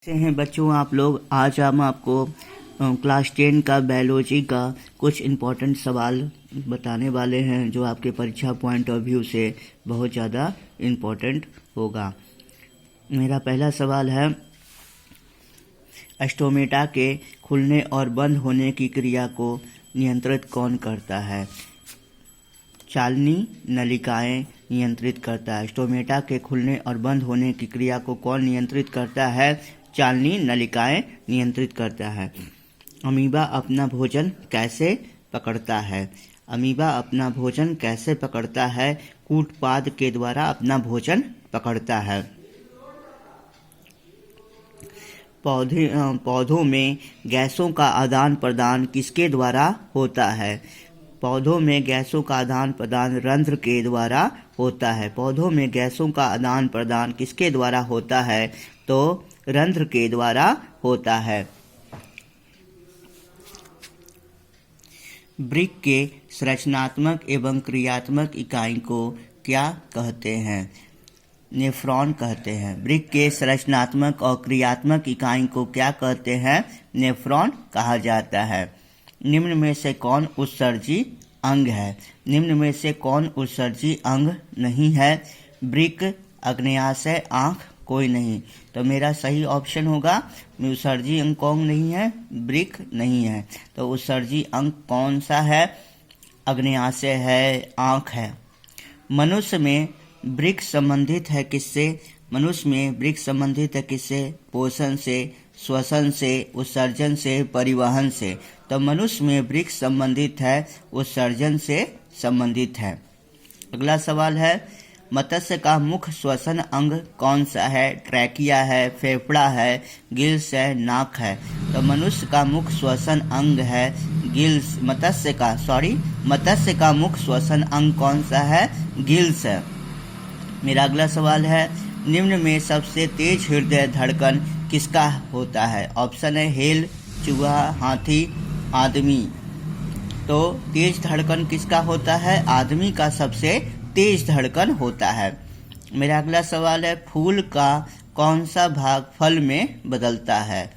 कैसे हैं बच्चों आप लोग। आज हम आपको क्लास 10 का बायोलॉजी का कुछ इम्पोर्टेंट सवाल बताने वाले हैं जो आपके परीक्षा पॉइंट ऑफ व्यू से बहुत ज़्यादा इम्पोर्टेंट होगा। मेरा पहला सवाल है, स्टोमेटा के खुलने और बंद होने की क्रिया को नियंत्रित कौन करता है? चालनी नलिकाएं नियंत्रित करता है। स्टोमेटा के खुलने और बंद होने की क्रिया को कौन नियंत्रित करता है? चालनी नलिकाएं नियंत्रित करता है। अमीबा अपना भोजन कैसे पकड़ता है? अमीबा अपना भोजन कैसे पकड़ता है? कूटपाद के द्वारा अपना भोजन पकड़ता है। पौधों में गैसों का आदान प्रदान किसके द्वारा होता है? पौधों में गैसों का आदान प्रदान रंध्र के द्वारा होता है। पौधों में गैसों का आदान प्रदान किसके द्वारा होता है? तो रंध्र के द्वारा होता है। वृक्क के संरचनात्मक एवं क्रियात्मक इकाई को क्या कहते हैं? नेफ्रॉन कहते हैं। वृक्क के संरचनात्मक और क्रियात्मक इकाई को क्या कहते हैं? नेफ्रॉन कहा जाता है। निम्न में से कौन उत्सर्जी अंग है? निम्न में से कौन उत्सर्जी अंग नहीं है? वृक्क, आग्नेयाशय, आँख, कोई नहीं। तो मेरा सही ऑप्शन होगा उत्सर्जी अंग कौन नहीं है? वृक्क नहीं है। तो उत्सर्जी अंग कौन सा है? आग्नेयाशय है, आँख है। मनुष्य में वृक्क संबंधित है किससे? मनुष्य में वृक्क संबंधित है किससे? पोषण से, श्वसन से, उत्सर्जन से, परिवहन से। तो मनुष्य में वृक्क संबंधित है, उत्सर्जन से संबंधित है। अगला सवाल है, मत्स्य का मुख्य श्वसन अंग कौन सा है? ट्रैकिया है, फेफड़ा है, गिल्स है, नाक है। तो मनुष्य का मुख्य श्वसन अंग है गिल्स। मत्स्य का मुख्य श्वसन अंग कौन सा है? गिल्स है। मेरा अगला सवाल है, निम्न में सबसे तेज हृदय धड़कन किसका होता है? ऑप्शन है हेल, चूहा, हाथी, आदमी। तो तेज धड़कन किसका होता है? आदमी का सबसे तेज धड़कन होता है। मेरा अगला सवाल है, फूल का कौन सा भाग फल में बदलता है?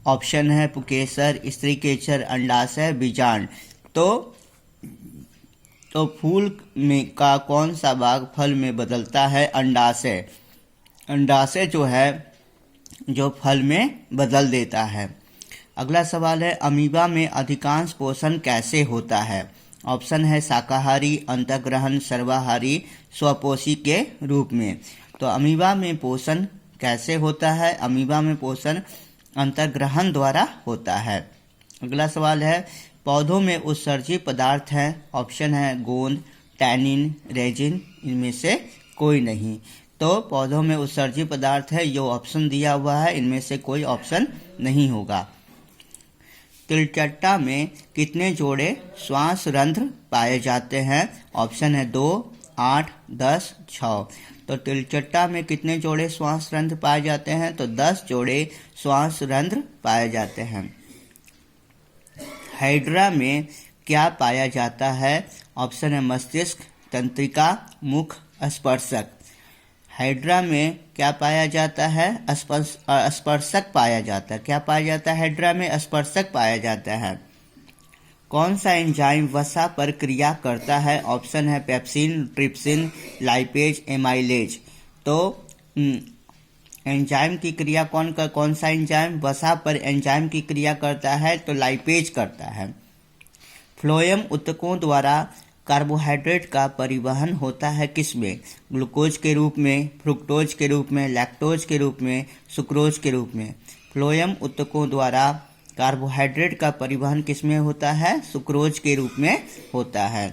ऑप्शन है पुकेसर, स्त्रीकेसर, अंडाशय, बीजांड। तो फूल में का कौन सा भाग फल में बदलता है? अंडाशय। अंडाशय जो है जो फल में बदल देता है। अगला सवाल है, अमीबा में अधिकांश पोषण कैसे होता है? ऑप्शन है शाकाहारी, अंतःग्रहण, सर्वाहारी, स्वपोषी के रूप में। तो अमीबा में पोषण कैसे होता है? अमीबा में पोषण अंतःग्रहण द्वारा होता है। अगला सवाल है, पौधों में उत्सर्जी पदार्थ हैं। ऑप्शन है गोंद, टैनिन, रेजिन, इनमें से कोई नहीं। तो पौधों में उत्सर्जी पदार्थ है, जो ऑप्शन दिया हुआ है इनमें से कोई ऑप्शन नहीं होगा। तिलचट्टा में कितने जोड़े श्वास रंध्र पाए जाते हैं? ऑप्शन है 2, 8, 10, 6। तो तिलचट्टा में कितने जोड़े श्वास रंध्र पाए जाते हैं? तो 10 जोड़े श्वास रंध्र पाए जाते हैं। हाइड्रा में क्या पाया जाता है? ऑप्शन है मस्तिष्क, तंत्रिका, मुख, स्पर्शक। हाइड्रा में क्या पाया जाता है? स्पर्शक पाया जाता है। क्या पाया जाता है? हाइड्रा में स्पर्शक पाया जाता है। कौन सा एंजाइम वसा पर क्रिया करता है? ऑप्शन है पेप्सिन, ट्रिप्सिन, लाइपेज, एमाइलेज। तो एंजाइम की क्रिया कौन सा एंजाइम वसा पर एंजाइम की क्रिया करता है? तो लाइपेज करता है। फ्लोएम ऊतकों द्वारा कार्बोहाइड्रेट का परिवहन होता है किसमें? ग्लूकोज के रूप में, फ्रुक्टोज के रूप में, लैक्टोज के रूप में, सुक्रोज के रूप में। फ्लोएम ऊतकों द्वारा कार्बोहाइड्रेट का परिवहन किसमें होता है? सुक्रोज के रूप में होता है।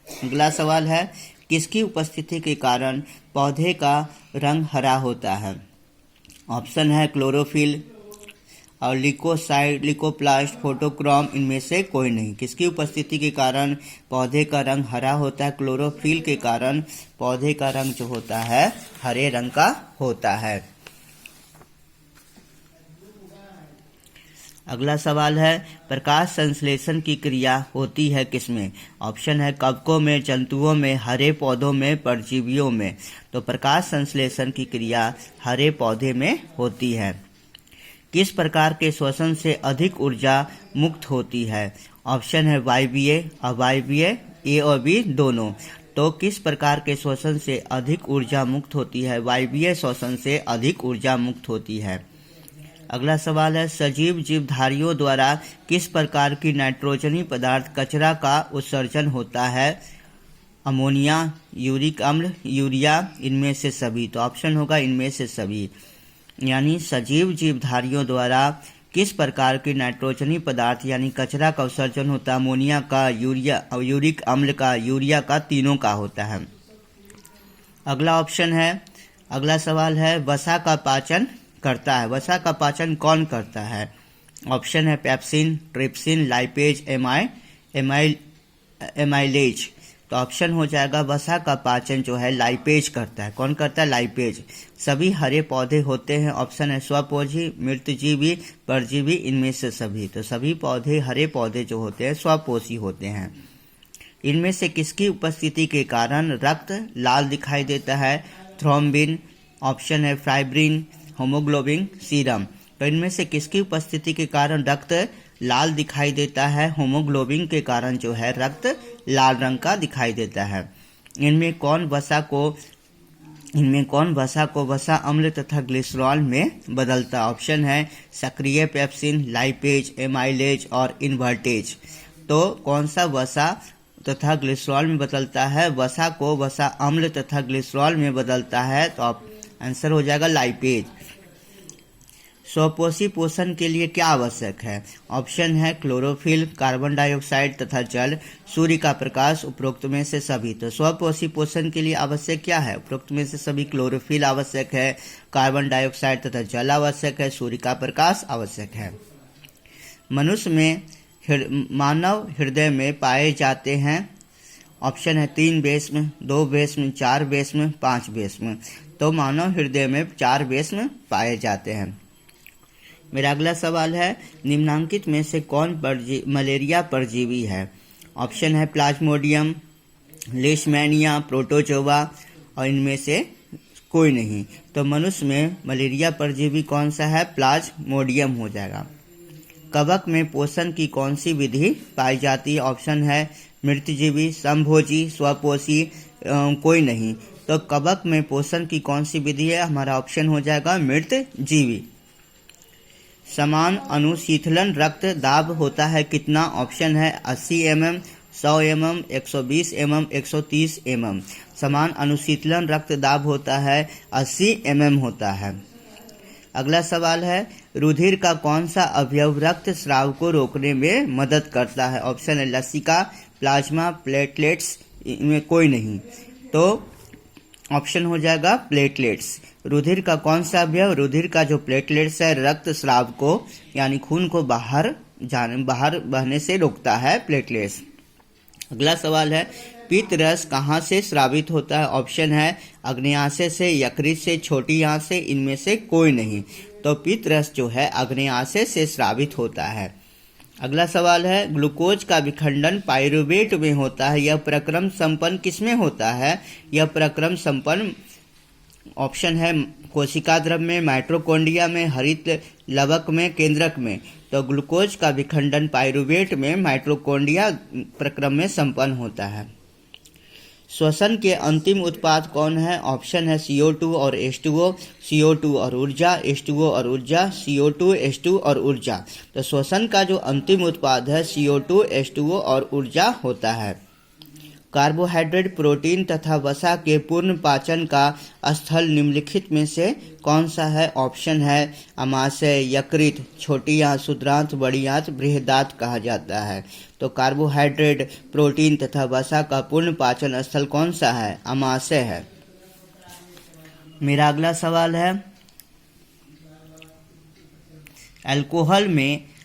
अगला सवाल है, किसकी उपस्थिति के कारण पौधे का रंग हरा होता है? ऑप्शन है क्लोरोफिल और लिकोसाइड, लिकोप्लास्ट, फोटोक्रोम, इनमें से कोई नहीं। किसकी उपस्थिति के कारण पौधे का रंग हरा होता है? क्लोरोफिल के कारण पौधे का रंग जो होता है हरे रंग का होता है। अगला सवाल है, प्रकाश संश्लेषण की क्रिया होती है किसमें? ऑप्शन है कवकों में, जंतुओं में, हरे पौधों में, परजीवियों में। तो प्रकाश संश्लेषण की क्रिया हरे पौधे में होती है। किस प्रकार के श्वसन से अधिक ऊर्जा मुक्त होती है? ऑप्शन है वायवीय, अवायवीय, ए और बी दोनों। तो किस प्रकार के श्वसन से अधिक ऊर्जा मुक्त होती है? वायवीय श्वसन से अधिक ऊर्जा मुक्त होती है। अगला सवाल है, सजीव जीवधारियों द्वारा किस प्रकार की नाइट्रोजनी पदार्थ कचरा का उत्सर्जन होता है? अमोनिया, यूरिक अम्ल, यूरिया, इनमें से सभी। तो ऑप्शन होगा इनमें से सभी। यानी सजीव जीवधारियों द्वारा किस प्रकार की नाइट्रोजनी पदार्थ यानी कचरा का उत्सर्जन होता है? अमोनिया का, यूरिक अम्ल का, यूरिया का, तीनों का होता है। अगला ऑप्शन है, अगला सवाल है, वसा का पाचन करता है। वसा का पाचन कौन करता है? ऑप्शन है पेप्सिन, ट्रिप्सिन, लाइपेज, एमाइलेज। तो ऑप्शन हो जाएगा वसा का पाचन जो है लाइपेज करता है। कौन करता है? लाइपेज। सभी हरे पौधे होते हैं। ऑप्शन है स्वपोषी, मृतजीवी, परजीवी, इनमें से सभी। तो सभी पौधे, हरे पौधे जो होते हैं स्वपोषी होते हैं। इनमें से किसकी उपस्थिति के कारण रक्त लाल दिखाई देता है? थ्रोम्बिन, ऑप्शन है फाइब्रिन, होमोग्लोबिन, सीरम। तो इनमें से किसकी उपस्थिति के कारण रक्त लाल दिखाई देता है? होमोग्लोबिन के कारण जो है रक्त लाल रंग का दिखाई देता है। इनमें कौन वसा को वसा अम्ल तथा ग्लिसरॉल में बदलता? ऑप्शन है सक्रिय पेप्सिन, लाइपेज, एमाइलेज और इन्वर्टेज। तो कौन सा वसा तथा ग्लिसरॉल में बदलता है? वसा को वसा अम्ल तथा ग्लिसरॉल में बदलता है। तो आंसर हो जाएगा लाइपेज। स्वपोषी पोषण के लिए क्या आवश्यक है? ऑप्शन है क्लोरोफिल, कार्बन डाइऑक्साइड तथा जल, सूर्य का प्रकाश, उपरोक्त में से सभी। तो स्वपोषी पोषण के लिए आवश्यक क्या है? उपरोक्त में से सभी। क्लोरोफिल आवश्यक है, कार्बन डाइऑक्साइड तथा जल आवश्यक है, सूर्य का प्रकाश आवश्यक है। मनुष्य में मानव हृदय में पाए जाते हैं। ऑप्शन है 3 बेस्म, 2 बेस्म, 4 बेस्म, 5 बेस्म। तो मानव हृदय में 4 बेस्म पाए जाते हैं। मेरा अगला सवाल है, निम्नांकित में से कौन मलेरिया परजीवी है? ऑप्शन है प्लाज्मोडियम, लेशमैनिया, प्रोटोजोआ और इनमें से कोई नहीं। तो मनुष्य में मलेरिया परजीवी कौन सा है? प्लाज्मोडियम हो जाएगा। कवक में पोषण की कौन सी विधि पाई जाती है? ऑप्शन है मृतजीवी, समभोजी, स्वपोषी, कोई नहीं। तो कवक में पोषण की कौन सी विधि है? हमारा ऑप्शन हो जाएगा मृतजीवी। समान अनुशीतलन रक्त दाब होता है कितना? ऑप्शन है 80 mm, 100 mm, 120 mm, 130 mm। समान अनुशीतलन रक्त दाब होता है 80 mm होता है। अगला सवाल है, रुधिर का कौन सा अवयव रक्त स्राव को रोकने में मदद करता है? ऑप्शन है लसिका, प्लाज्मा, प्लेटलेट्स, इनमें कोई नहीं। तो ऑप्शन हो जाएगा प्लेटलेट्स। रुधिर का कौन सा अवयव? रुधिर का जो प्लेटलेट्स है रक्त स्राव को यानी खून को बाहर बहने से रोकता है प्लेटलेट्स। अगला सवाल है, पित्त रस कहाँ से स्रावित होता है? ऑप्शन है अग्न्याशय से, यकृत से, छोटी आंत से, इनमें से कोई नहीं। तो पित्त रस जो है अग्न्याशय से स्रावित होता है। अगला सवाल है, ग्लूकोज का विखंडन पाइरूवेट में होता है। यह प्रक्रम संपन्न किसमें होता है? यह प्रक्रम संपन्न ऑप्शन है कोशिका द्रव्य में, माइटोकॉन्ड्रिया में, हरित लवक में, केंद्रक में। तो ग्लूकोज का विखंडन पाइरूवेट में माइटोकॉन्ड्रिया प्रक्रम में संपन्न होता है। श्वसन के अंतिम उत्पाद कौन है? ऑप्शन है CO2 और H2O, CO2 और ऊर्जा, H2O और ऊर्जा, CO2, H2 और ऊर्जा। तो श्वसन का जो अंतिम उत्पाद है CO2, H2O और ऊर्जा होता है। कार्बोहाइड्रेट, प्रोटीन तथा वसा के पूर्ण पाचन का स्थल निम्नलिखित में से कौन सा है? ऑप्शन है अमाशय, यकृत, छोटी आंत, क्षुद्रांत, बड़ी आंत, बृहदांत कहा जाता है। तो कार्बोहाइड्रेट, प्रोटीन तथा वसा का पूर्ण पाचन स्थल कौन सा है? अमाशय है। मेरा अगला सवाल है,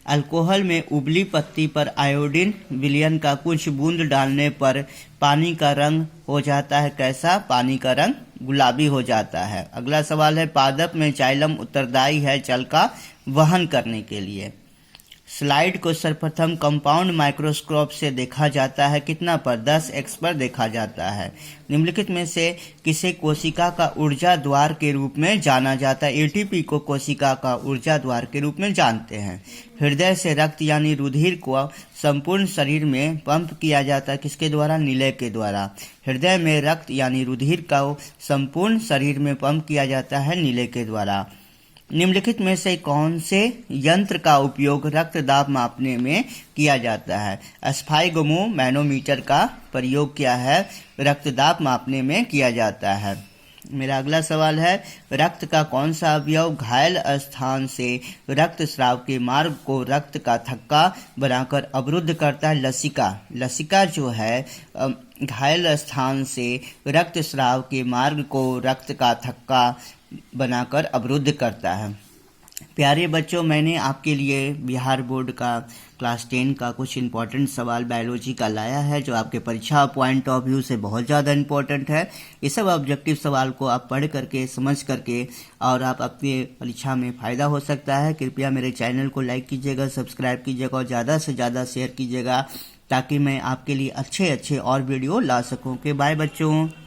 अल्कोहल में उबली पत्ती पर आयोडीन विलयन का कुछ बूंद डालने पर पानी का रंग हो जाता है कैसा? पानी का रंग गुलाबी हो जाता है। अगला सवाल है, पादप में जाइलम उत्तरदायी है जल का वहन करने के लिए। स्लाइड को सर्वप्रथम कंपाउंड माइक्रोस्कोप से देखा जाता है कितना पर 10x पर देखा जाता है। निम्नलिखित में से किसे कोशिका का ऊर्जा द्वार के रूप में जाना जाता है। एटीपी को कोशिका का ऊर्जा द्वार के रूप में जानते हैं। हृदय से रक्त यानी रुधिर को संपूर्ण शरीर में पंप किया जाता है किसके द्वारा, निलय के द्वारा। हृदय में रक्त यानी रुधिर का संपूर्ण शरीर में पंप किया जाता है निलय के द्वारा। निम्नलिखित में से कौन से यंत्र का उपयोग रक्तदाब मापने में किया जाता है। स्फाइगोमो मैनोमीटर का प्रयोग क्या है, रक्तदाब मापने में किया जाता है। मेरा अगला सवाल है, रक्त का कौन सा अवयव घायल स्थान से रक्त स्राव के मार्ग को रक्त का थक्का बनाकर अवरुद्ध करता है। लसिका। लसिका जो है घायल स्थान से रक्त स्राव के मार्ग को रक्त का थक्का बनाकर अवरुद्ध करता है। प्यारे बच्चों, मैंने आपके लिए बिहार बोर्ड का क्लास 10 का कुछ इम्पोर्टेंट सवाल बायोलॉजी का लाया है जो आपके परीक्षा पॉइंट ऑफ व्यू से बहुत ज़्यादा इम्पोर्टेंट है। ये सब ऑब्जेक्टिव सवाल को आप पढ़ करके समझ करके और आप अपने परीक्षा में फ़ायदा हो सकता है। कृपया मेरे चैनल को लाइक कीजिएगा, सब्सक्राइब कीजिएगा और ज़्यादा से ज़्यादा शेयर कीजिएगा ताकि मैं आपके लिए अच्छे और वीडियो ला सकूँ। बाय बच्चों।